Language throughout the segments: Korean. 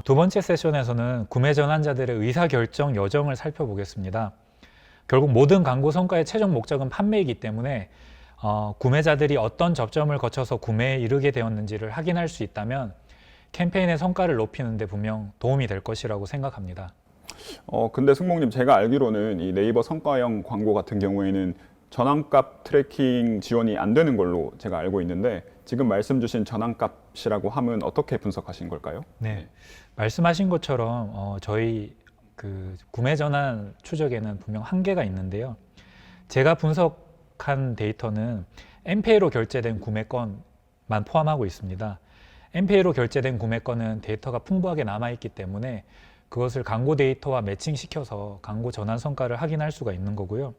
두 번째 세션에서는 구매 전환자들의 의사결정 여정을 살펴보겠습니다. 결국 모든 광고 성과의 최종 목적은 판매이기 때문에 구매자들이 어떤 접점을 거쳐서 구매에 이르게 되었는지를 확인할 수 있다면 캠페인의 성과를 높이는 데 분명 도움이 될 것이라고 생각합니다. 근데 승목님, 제가 알기로는 이 네이버 성과형 광고 같은 경우에는 전환값 트래킹 지원이 안 되는 걸로 제가 알고 있는데, 지금 말씀 주신 전환값이라고 하면 어떻게 분석하신 걸까요? 네, 말씀하신 것처럼 저희 구매 전환 추적에는 분명 한계가 있는데요. 제가 분석한 데이터는 엠페이로 결제된 구매건만 포함하고 있습니다. 엠페이로 결제된 구매건은 데이터가 풍부하게 남아있기 때문에 그것을 광고 데이터와 매칭시켜서 광고 전환 성과를 확인할 수가 있는 거고요.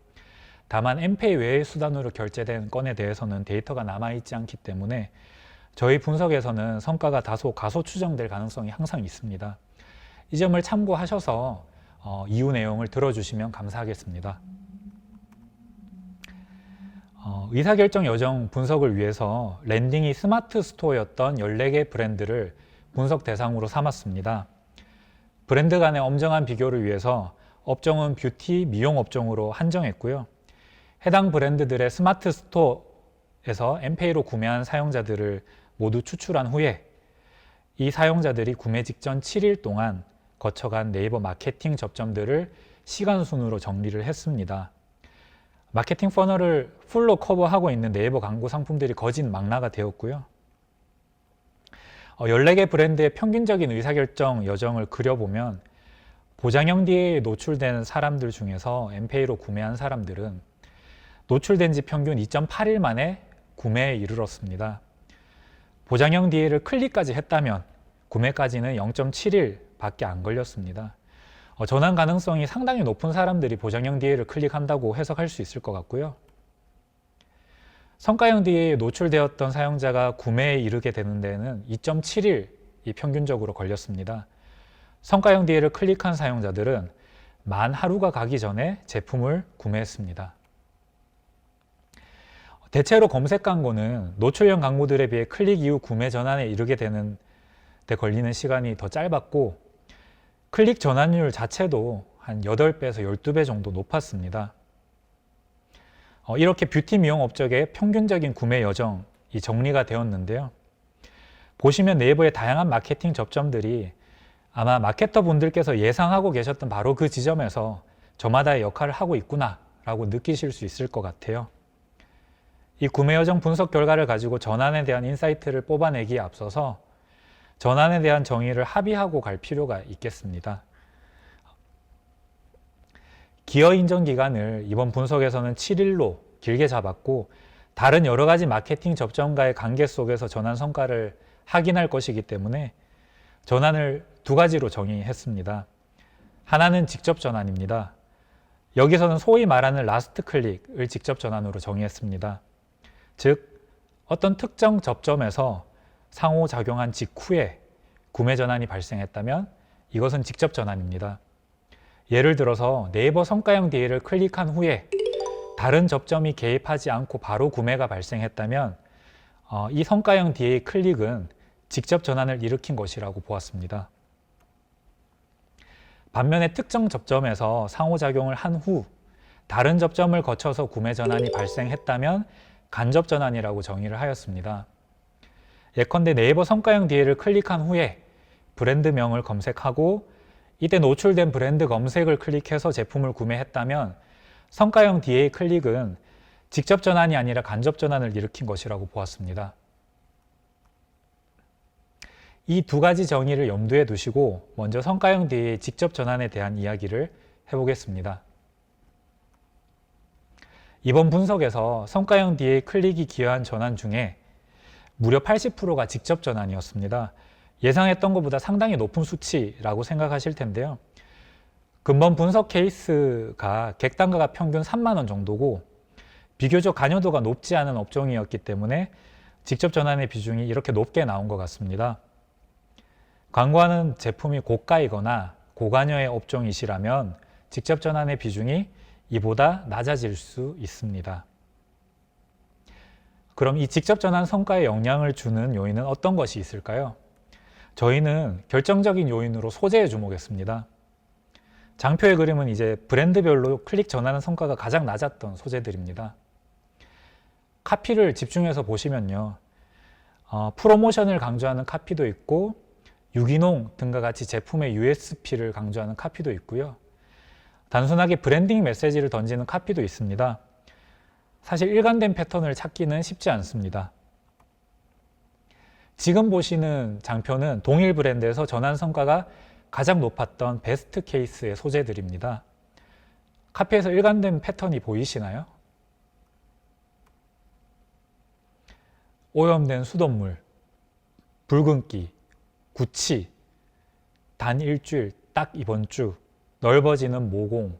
다만 엠페이 외의 수단으로 결제된 건에 대해서는 데이터가 남아있지 않기 때문에 저희 분석에서는 성과가 다소 가소 추정될 가능성이 항상 있습니다. 이 점을 참고하셔서 이후 내용을 들어주시면 감사하겠습니다. 의사결정 여정 분석을 위해서 랜딩이 스마트 스토어였던 14개 브랜드를 분석 대상으로 삼았습니다. 브랜드 간의 엄정한 비교를 위해서 업종은 뷰티, 미용 업종으로 한정했고요. 해당 브랜드들의 스마트 스토어에서 엠페이로 구매한 사용자들을 모두 추출한 후에 이 사용자들이 구매 직전 7일 동안 거쳐간 네이버 마케팅 접점들을 시간 순으로 정리를 했습니다. 마케팅 퍼널을 풀로 커버하고 있는 네이버 광고 상품들이 거진 망라가 되었고요. 14개 브랜드의 평균적인 의사결정 여정을 그려보면 보장형 DA에 노출된 사람들 중에서 엠페이로 구매한 사람들은 노출된 지 평균 2.8일 만에 구매에 이르렀습니다. 보장형 DA를 클릭까지 했다면 구매까지는 0.7일 밖에 안 걸렸습니다. 전환 가능성이 상당히 높은 사람들이 보장형 DA를 클릭한다고 해석할 수 있을 것 같고요. 성과형 DA에 노출되었던 사용자가 구매에 이르게 되는 데는 2.7일이 평균적으로 걸렸습니다. 성과형 DA를 클릭한 사용자들은 만 하루가 가기 전에 제품을 구매했습니다. 대체로 검색 광고는 노출형 광고들에 비해 클릭 이후 구매 전환에 이르게 되는 데 걸리는 시간이 더 짧았고 클릭 전환율 자체도 한 8배에서 12배 정도 높았습니다. 이렇게 뷰티 미용 업적의 평균적인 구매 여정이 정리가 되었는데요. 보시면 네이버의 다양한 마케팅 접점들이 아마 마케터 분들께서 예상하고 계셨던 바로 그 지점에서 저마다의 역할을 하고 있구나 라고 느끼실 수 있을 것 같아요. 이 구매 여정 분석 결과를 가지고 전환에 대한 인사이트를 뽑아내기에 앞서서 전환에 대한 정의를 합의하고 갈 필요가 있겠습니다. 기여 인정 기간을 이번 분석에서는 7일로 길게 잡았고 다른 여러 가지 마케팅 접점과의 관계 속에서 전환 성과를 확인할 것이기 때문에 전환을 두 가지로 정의했습니다. 하나는 직접 전환입니다. 여기서는 소위 말하는 라스트 클릭을 직접 전환으로 정의했습니다. 즉, 어떤 특정 접점에서 상호작용한 직후에 구매 전환이 발생했다면 이것은 직접 전환입니다. 예를 들어서 네이버 성과형 DA를 클릭한 후에 다른 접점이 개입하지 않고 바로 구매가 발생했다면 이 성과형 DA 클릭은 직접 전환을 일으킨 것이라고 보았습니다. 반면에 특정 접점에서 상호작용을 한 후 다른 접점을 거쳐서 구매 전환이 발생했다면 간접 전환이라고 정의를 하였습니다. 예컨대 네이버 성과형 DA를 클릭한 후에 브랜드명을 검색하고 이때 노출된 브랜드 검색을 클릭해서 제품을 구매했다면 성과형 DA 클릭은 직접 전환이 아니라 간접 전환을 일으킨 것이라고 보았습니다. 이 두 가지 정의를 염두에 두시고 먼저 성과형 DA의 직접 전환에 대한 이야기를 해보겠습니다. 이번 분석에서 성과형 DA 클릭이 기여한 전환 중에 무려 80%가 직접 전환이었습니다. 예상했던 것보다 상당히 높은 수치라고 생각하실 텐데요. 근본 분석 케이스가 객단가가 평균 3만 원 정도고 비교적 관여도가 높지 않은 업종이었기 때문에 직접 전환의 비중이 이렇게 높게 나온 것 같습니다. 광고하는 제품이 고가이거나 고관여의 업종이시라면 직접 전환의 비중이 이보다 낮아질 수 있습니다. 그럼 이 직접 전환 성과에 영향을 주는 요인은 어떤 것이 있을까요? 저희는 결정적인 요인으로 소재에 주목했습니다. 장표의 그림은 이제 브랜드별로 클릭 전환 성과가 가장 낮았던 소재들입니다. 카피를 집중해서 보시면요. 프로모션을 강조하는 카피도 있고 유기농 등과 같이 제품의 USP를 강조하는 카피도 있고요. 단순하게 브랜딩 메시지를 던지는 카피도 있습니다. 사실 일관된 패턴을 찾기는 쉽지 않습니다. 지금 보시는 장표는 동일 브랜드에서 전환 성과가 가장 높았던 베스트 케이스의 소재들입니다. 카피에서 일관된 패턴이 보이시나요? 오염된 수돗물, 붉은기, 구취, 단 일주일, 딱 이번 주, 넓어지는 모공,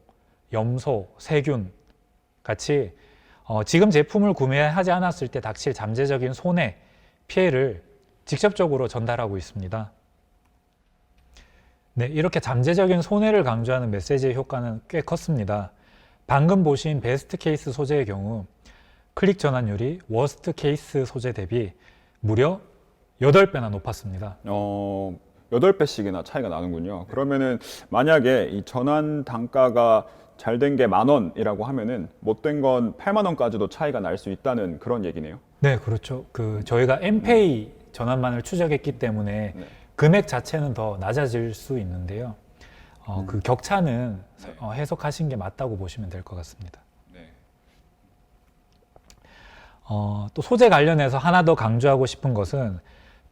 염소, 세균 같이 지금 제품을 구매하지 않았을 때 닥칠 잠재적인 손해, 피해를 직접적으로 전달하고 있습니다. 네, 이렇게 잠재적인 손해를 강조하는 메시지의 효과는 꽤 컸습니다. 방금 보신 베스트 케이스 소재의 경우 클릭 전환율이 워스트 케이스 소재 대비 무려 8배나 높았습니다. 8배씩이나 차이가 나는군요. 그러면은 만약에 이 전환 단가가 잘 된 게 10,000원이라고 하면은 못된 건 80,000원까지도 차이가 날 수 있다는 그런 얘기네요. 네, 그렇죠. 저희가 엠페이 전환만을 추적했기 때문에 네. 금액 자체는 더 낮아질 수 있는데요. 그 격차는 해석하신 게 맞다고 보시면 될 것 같습니다. 네. 또 소재 관련해서 하나 더 강조하고 싶은 것은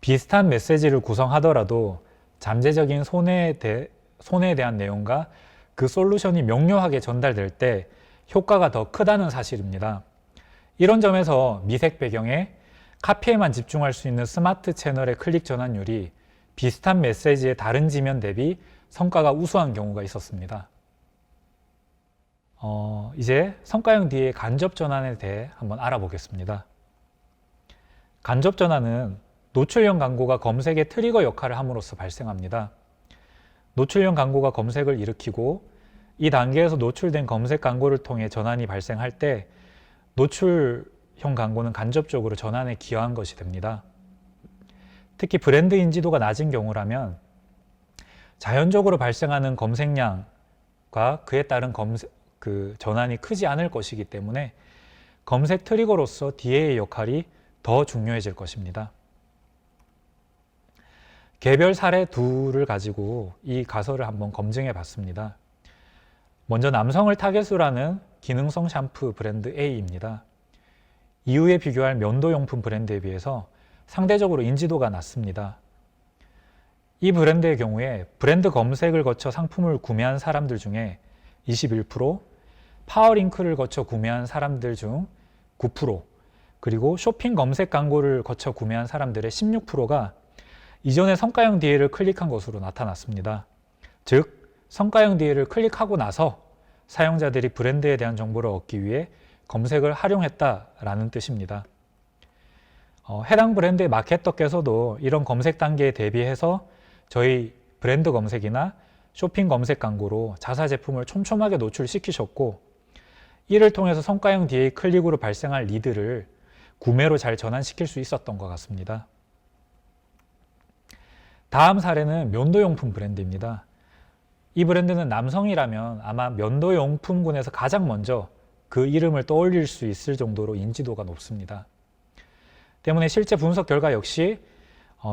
비슷한 메시지를 구성하더라도 잠재적인 손해에 대한 내용과 그 솔루션이 명료하게 전달될 때 효과가 더 크다는 사실입니다. 이런 점에서 미색 배경에 카피에만 집중할 수 있는 스마트 채널의 클릭 전환율이 비슷한 메시지의 다른 지면 대비 성과가 우수한 경우가 있었습니다. 이제 성과형 뒤의 간접 전환에 대해 한번 알아보겠습니다. 간접 전환은 노출형 광고가 검색의 트리거 역할을 함으로써 발생합니다. 노출형 광고가 검색을 일으키고 이 단계에서 노출된 검색 광고를 통해 전환이 발생할 때 노출형 광고는 간접적으로 전환에 기여한 것이 됩니다. 특히 브랜드 인지도가 낮은 경우라면 자연적으로 발생하는 검색량과 그에 따른 전환이 크지 않을 것이기 때문에 검색 트리거로서 DA의 역할이 더 중요해질 것입니다. 개별 사례 둘을 가지고 이 가설을 한번 검증해 봤습니다. 먼저 남성을 타겟으로 하는 기능성 샴푸 브랜드 A입니다. 이후에 비교할 면도용품 브랜드에 비해서 상대적으로 인지도가 낮습니다. 이 브랜드의 경우에 브랜드 검색을 거쳐 상품을 구매한 사람들 중에 21%, 파워링크를 거쳐 구매한 사람들 중 9%, 그리고 쇼핑 검색 광고를 거쳐 구매한 사람들의 16%가 이전에 성과형 DA를 클릭한 것으로 나타났습니다. 즉, 성과형 DA를 클릭하고 나서 사용자들이 브랜드에 대한 정보를 얻기 위해 검색을 활용했다라는 뜻입니다. 해당 브랜드의 마케터께서도 이런 검색 단계에 대비해서 저희 브랜드 검색이나 쇼핑 검색 광고로 자사 제품을 촘촘하게 노출시키셨고, 이를 통해서 성과형 DA 클릭으로 발생할 리드를 구매로 잘 전환시킬 수 있었던 것 같습니다. 다음 사례는 면도용품 브랜드입니다. 이 브랜드는 남성이라면 아마 면도용품군에서 가장 먼저 그 이름을 떠올릴 수 있을 정도로 인지도가 높습니다. 때문에 실제 분석 결과 역시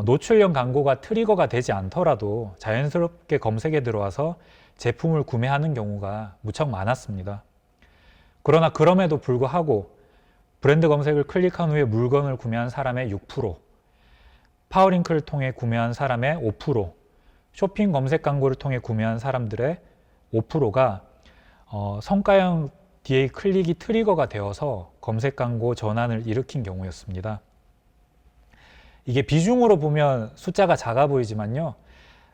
노출형 광고가 트리거가 되지 않더라도 자연스럽게 검색에 들어와서 제품을 구매하는 경우가 무척 많았습니다. 그러나 그럼에도 불구하고 브랜드 검색을 클릭한 후에 물건을 구매한 사람의 6%, 파워링크를 통해 구매한 사람의 5%, 쇼핑 검색 광고를 통해 구매한 사람들의 5%가 성과형 DA 클릭이 트리거가 되어서 검색 광고 전환을 일으킨 경우였습니다. 이게 비중으로 보면 숫자가 작아 보이지만요.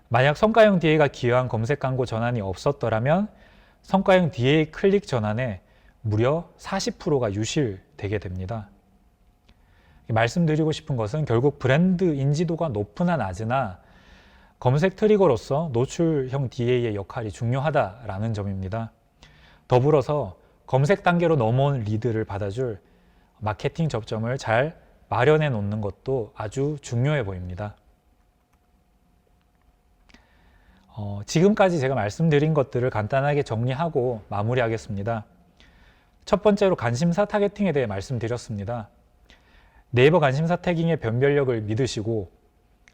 만약 성과형 DA가 기여한 검색 광고 전환이 없었더라면 성과형 DA 클릭 전환에 무려 40%가 유실되게 됩니다. 말씀드리고 싶은 것은 결국 브랜드 인지도가 높으나 낮으나 검색 트리거로서 노출형 DA의 역할이 중요하다라는 점입니다. 더불어서 검색 단계로 넘어온 리드를 받아줄 마케팅 접점을 잘 마련해 놓는 것도 아주 중요해 보입니다. 지금까지 제가 말씀드린 것들을 간단하게 정리하고 마무리하겠습니다. 첫 번째로 관심사 타겟팅에 대해 말씀드렸습니다. 네이버 관심사 태깅의 변별력을 믿으시고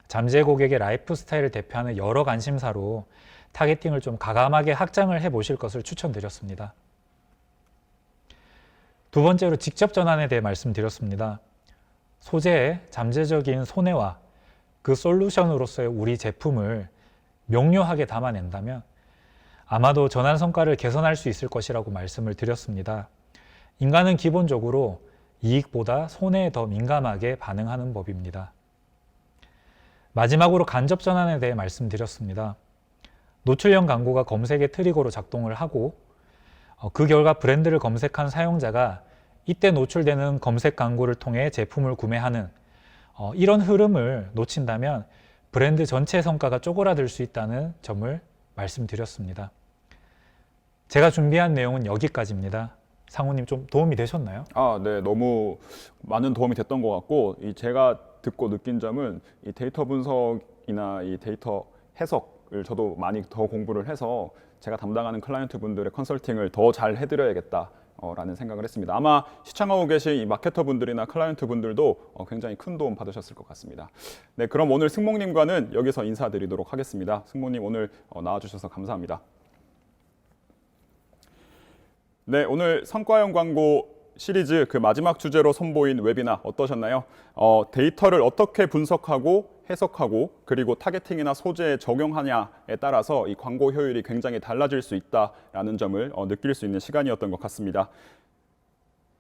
잠재 고객의 라이프 스타일을 대표하는 여러 관심사로 타겟팅을 좀 가감하게 확장을 해 보실 것을 추천드렸습니다. 두 번째로 직접 전환에 대해 말씀드렸습니다. 소재의 잠재적인 손해와 그 솔루션으로서의 우리 제품을 명료하게 담아낸다면 아마도 전환 성과를 개선할 수 있을 것이라고 말씀을 드렸습니다. 인간은 기본적으로 이익보다 손해에 더 민감하게 반응하는 법입니다. 마지막으로 간접 전환에 대해 말씀드렸습니다. 노출형 광고가 검색의 트리거로 작동을 하고 그 결과 브랜드를 검색한 사용자가 이때 노출되는 검색 광고를 통해 제품을 구매하는 이런 흐름을 놓친다면 브랜드 전체 성과가 쪼그라들 수 있다는 점을 말씀드렸습니다. 제가 준비한 내용은 여기까지입니다. 상우님 좀 도움이 되셨나요? 네, 너무 많은 도움이 됐던 것 같고 제가 듣고 느낀 점은 이 데이터 분석이나 이 데이터 해석을 저도 많이 더 공부를 해서 제가 담당하는 클라이언트 분들의 컨설팅을 더 잘 해드려야겠다. 라는 생각을 했습니다. 아마 시청하고 계신 이 마케터 분들이나 클라이언트 분들도 굉장히 큰 도움 받으셨을 것 같습니다. 네, 그럼 오늘 승목님과는 여기서 인사드리도록 하겠습니다. 승목님 오늘 나와주셔서 감사합니다. 네, 오늘 성과형 광고 시리즈 그 마지막 주제로 선보인 웨비나 어떠셨나요? 데이터를 어떻게 분석하고 해석하고 그리고 타겟팅이나 소재에 적용하냐에 따라서 이 광고 효율이 굉장히 달라질 수 있다라는 점을 느낄 수 있는 시간이었던 것 같습니다.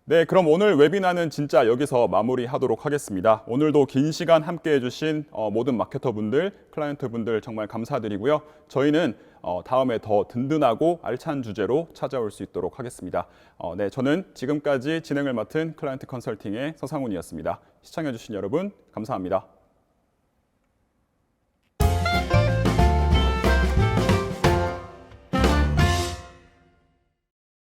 네, 그럼 오늘 웨비나는 진짜 여기서 마무리하도록 하겠습니다. 오늘도 긴 시간 함께 해주신 모든 마케터분들, 클라이언트분들 정말 감사드리고요. 저희는 다음에 더 든든하고 알찬 주제로 찾아올 수 있도록 하겠습니다. 네, 저는 지금까지 진행을 맡은 클라이언트 컨설팅의 서상훈이었습니다. 시청해주신 여러분 감사합니다.